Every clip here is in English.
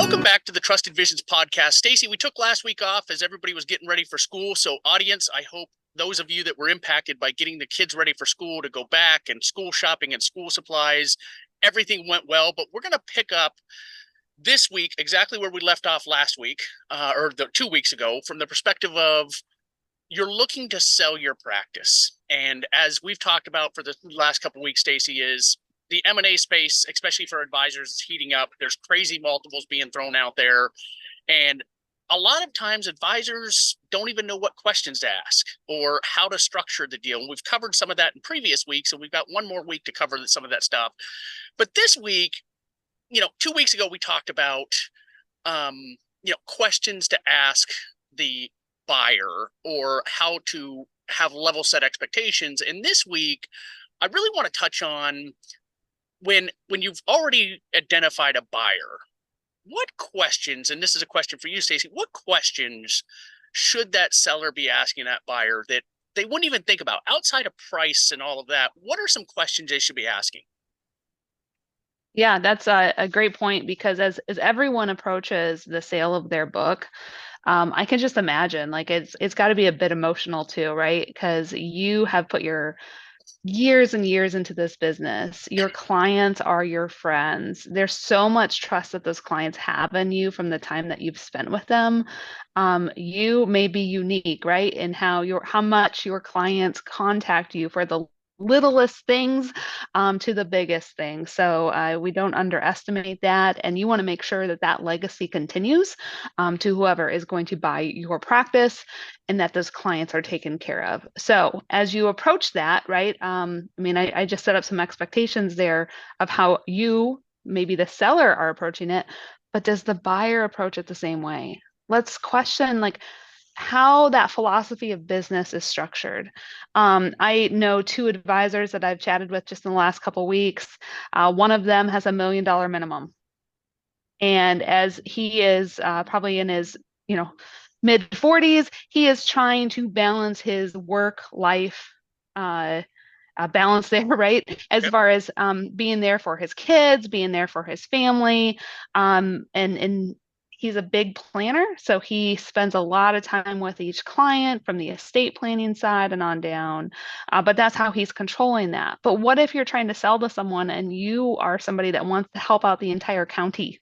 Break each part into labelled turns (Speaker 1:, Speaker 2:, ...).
Speaker 1: Welcome back to the Trusted Visions podcast. Stacey, we took last week off as everybody was getting ready for school. So audience, I hope those of you that were impacted by getting the kids ready for school to go back and school shopping and school supplies, everything went well. But we're going to pick up this week exactly where we left off last week, or 2 weeks ago, from the perspective of you're looking to sell your practice. And as we've talked about for the last couple of weeks, Stacey, is the M&A space, especially for advisors, is heating up. There's crazy multiples being thrown out there. And a lot of times advisors don't even know what questions to ask or how to structure the deal. And we've covered some of that in previous weeks, and we've got one more week to cover some of that stuff. But this week, 2 weeks ago, we talked about, questions to ask the buyer or how to have level set expectations. And this week, I really want to touch on when you've already identified a buyer, what questions, and this is a question for you, Stacey, what questions should that seller be asking that buyer that they wouldn't even think about outside of price and all of that? What are some questions they should be asking?
Speaker 2: Yeah, that's a great point because as everyone approaches the sale of their book, I can just imagine like it's got to be a bit emotional too, right? Because you have put your years and years into this business. Your clients are your friends. There's so much trust that those clients have in you from the time that you've spent with them. You may be unique, right? In how much your clients contact you for the littlest things to the biggest things. So we don't underestimate that. And you want to make sure that that legacy continues to whoever is going to buy your practice and that those clients are taken care of. So as you approach that, right? I just set up some expectations there of how you, maybe the seller, are approaching it, but does the buyer approach it the same way? Let's question like how that philosophy of business is structured. I know two advisors that I've chatted with just in the last couple of weeks. One of them has $1 million minimum, and as he is probably in his, mid 40s, he is trying to balance his work life balance there, right? As
Speaker 1: Yep.
Speaker 2: far as being there for his kids, being there for his family, and he's a big planner, so he spends a lot of time with each client from the estate planning side and on down. But that's how he's controlling that. But what if you're trying to sell to someone and you are somebody that wants to help out the entire county?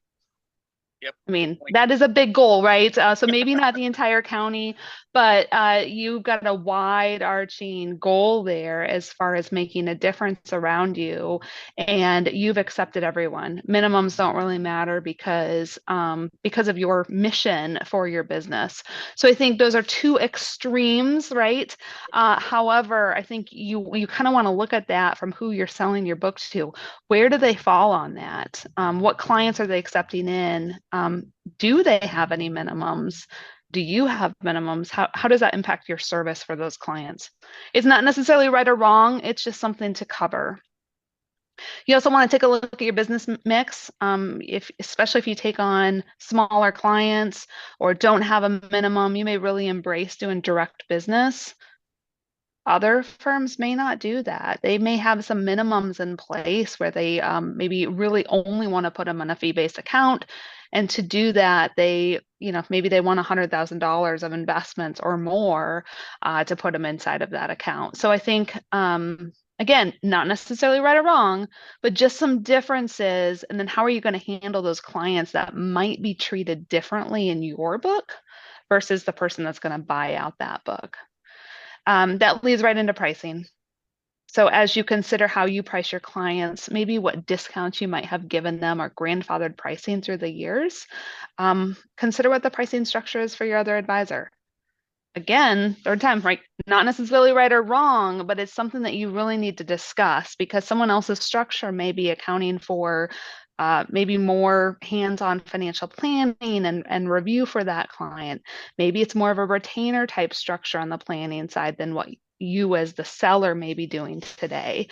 Speaker 1: Yep.
Speaker 2: I
Speaker 1: Good
Speaker 2: mean,
Speaker 1: point.
Speaker 2: that is a big goal, right? So maybe not the entire county, but you've got a wide arching goal there as far as making a difference around you, and you've accepted everyone. Minimums don't really matter because of your mission for your business. So I think those are two extremes, right? However, I think you kind of want to look at that from who you're selling your book to. Where do they fall on that? What clients are they accepting in? Do they have any minimums? Do you have minimums? How does that impact your service for those clients? It's not necessarily right or wrong. It's just something to cover. You also want to take a look at your business mix. Especially if you take on smaller clients or don't have a minimum, you may really embrace doing direct business. Other firms may not do that. They may have some minimums in place where they maybe really only want to put them on a fee-based account. And to do that, maybe they want $100,000 of investments or more to put them inside of that account. So I think, again, not necessarily right or wrong, but just some differences. And then how are you going to handle those clients that might be treated differently in your book versus the person that's going to buy out that book? That leads right into pricing. So as you consider how you price your clients, maybe what discounts you might have given them or grandfathered pricing through the years, consider what the pricing structure is for your other advisor. Again, third time, right? Not necessarily right or wrong, but it's something that you really need to discuss because someone else's structure may be accounting for maybe more hands-on financial planning and review for that client. Maybe it's more of a retainer type structure on the planning side than what you as the seller may be doing today,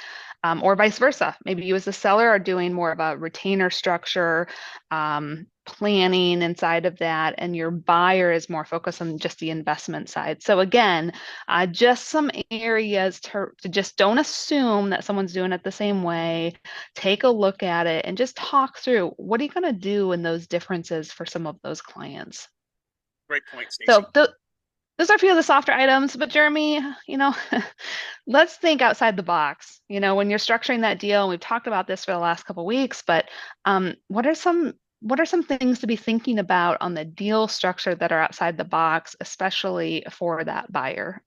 Speaker 2: or vice versa. Maybe you as the seller are doing more of a retainer structure, planning inside of that, and your buyer is more focused on just the investment side. So again, just some areas to just don't assume that someone's doing it the same way. Take a look at it and just talk through what are you going to do in those differences for some of those clients.
Speaker 1: Great point,
Speaker 2: So
Speaker 1: Stacey.
Speaker 2: those are a few of the softer items, but Jeremy, let's think outside the box. When you're structuring that deal, and we've talked about this for the last couple of weeks, but what are some things to be thinking about on the deal structure that are outside the box, especially for that buyer?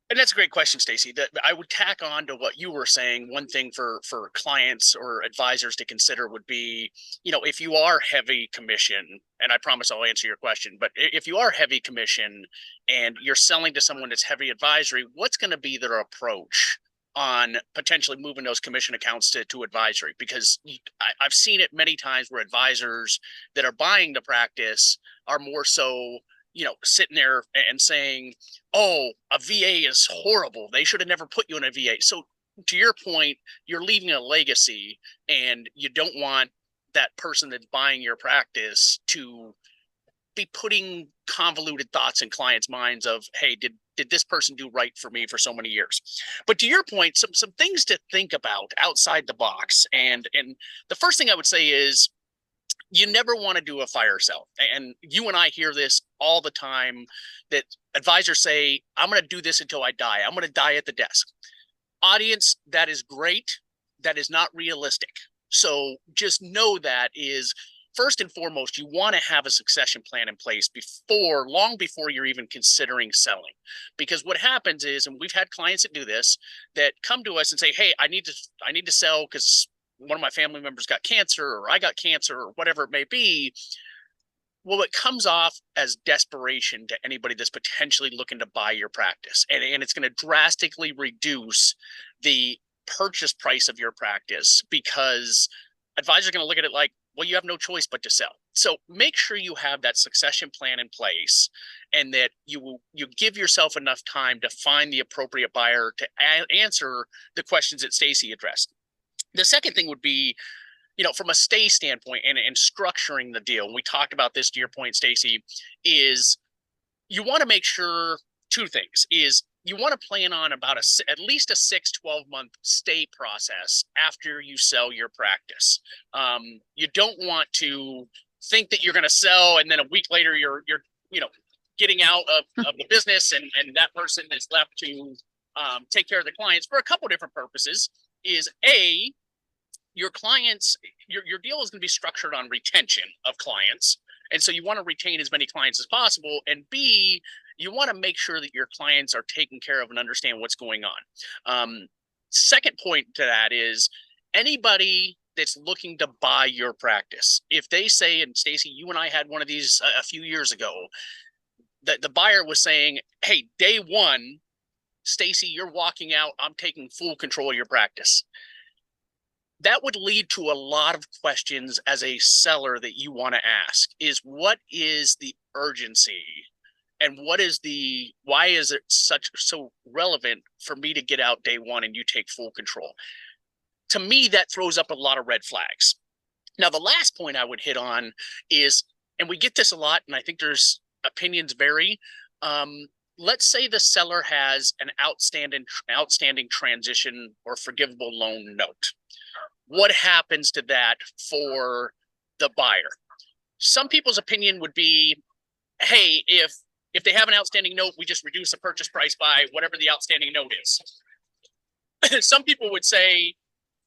Speaker 1: And that's a great question, Stacey. That I would tack on to what you were saying. One thing for clients or advisors to consider would be, if you are heavy commission, and I promise I'll answer your question, but if you are heavy commission and you're selling to someone that's heavy advisory, what's going to be their approach on potentially moving those commission accounts to advisory? Because I've seen it many times where advisors that are buying the practice are more so sitting there and saying, oh, a VA is horrible. They should have never put you in a VA. So to your point, you're leaving a legacy, and you don't want that person that's buying your practice to be putting convoluted thoughts in clients' minds of, hey, did this person do right for me for so many years? But to your point, some things to think about outside the box. And the first thing I would say is, you never want to do a fire sale. And you and I hear this all the time, that advisors say, I'm going to do this until I die. I'm going to die at the desk. Audience, that is great. That is not realistic. So just know that is first and foremost, you want to have a succession plan in place long before you're even considering selling. Because what happens is, and we've had clients that do this, that come to us and say, hey, I need to sell because one of my family members got cancer, or I got cancer, or whatever it may be. Well, it comes off as desperation to anybody that's potentially looking to buy your practice. And it's going to drastically reduce the purchase price of your practice, because advisors are going to look at it like, well, you have no choice but to sell. So make sure you have that succession plan in place, and that you give yourself enough time to find the appropriate buyer to answer the questions that Stacey addressed. The second thing would be, from a stay standpoint and structuring the deal. We talked about this, to your point, Stacey, is you want to make sure two things is you want to plan on about at least a 6-12 month stay process after you sell your practice. You don't want to think that you're going to sell, and then a week later you're getting out of the business, and that person is left to take care of the clients for a couple different purposes. Is A, your clients, your deal is going to be structured on retention of clients. And so you want to retain as many clients as possible. And B, you want to make sure that your clients are taken care of and understand what's going on. Second point to that is, anybody that's looking to buy your practice, if they say, and Stacey, you and I had one of these a few years ago, that the buyer was saying, hey, day one, Stacey, you're walking out, I'm taking full control of your practice. That would lead to a lot of questions as a seller that you want to ask is, what is the urgency, and why is it so relevant for me to get out day one and you take full control? To me, that throws up a lot of red flags. Now, the last point I would hit on is, and we get this a lot, and I think there's opinions vary. Let's say the seller has an outstanding transition or forgivable loan note. What happens to that for the buyer? Some people's opinion would be, hey, if they have an outstanding note, we just reduce the purchase price by whatever the outstanding note is. Some people would say,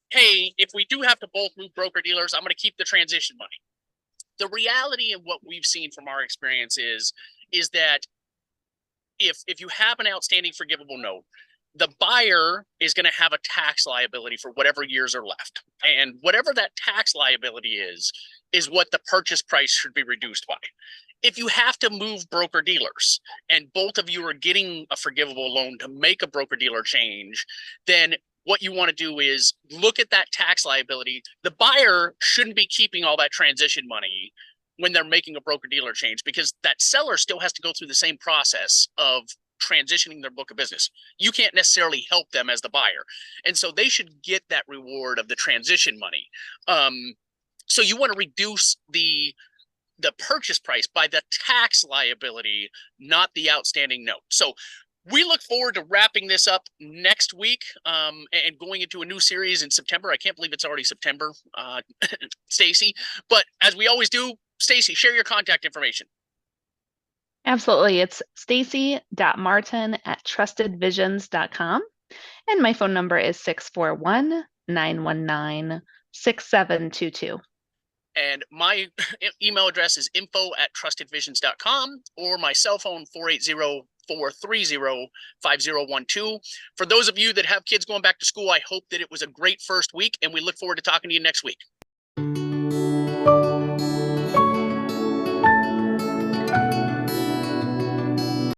Speaker 1: hey, if we do have to both move broker dealers, I'm going to keep the transition money. The reality and what we've seen from our experience is that if you have an outstanding forgivable note, the buyer is going to have a tax liability for whatever years are left. And whatever that tax liability is what the purchase price should be reduced by. If you have to move broker dealers and both of you are getting a forgivable loan to make a broker dealer change, then what you want to do is look at that tax liability. The buyer shouldn't be keeping all that transition money when they're making a broker dealer change, because that seller still has to go through the same process of transitioning their book of business. You can't necessarily help them as the buyer. And so they should get that reward of the transition money. So you want to reduce the purchase price by the tax liability, not the outstanding note. So we look forward to wrapping this up next week, and going into a new series in September. I can't believe it's already September, Stacey. But as we always do, Stacey, share your contact information.
Speaker 2: Absolutely. It's stacy.martin@trustedvisions.com. And my phone number is 641-919-6722.
Speaker 1: And my email address is info@trustedvisions.com, or my cell phone 480-430-5012. For those of you that have kids going back to school, I hope that it was a great first week, and we look forward to talking to you next week.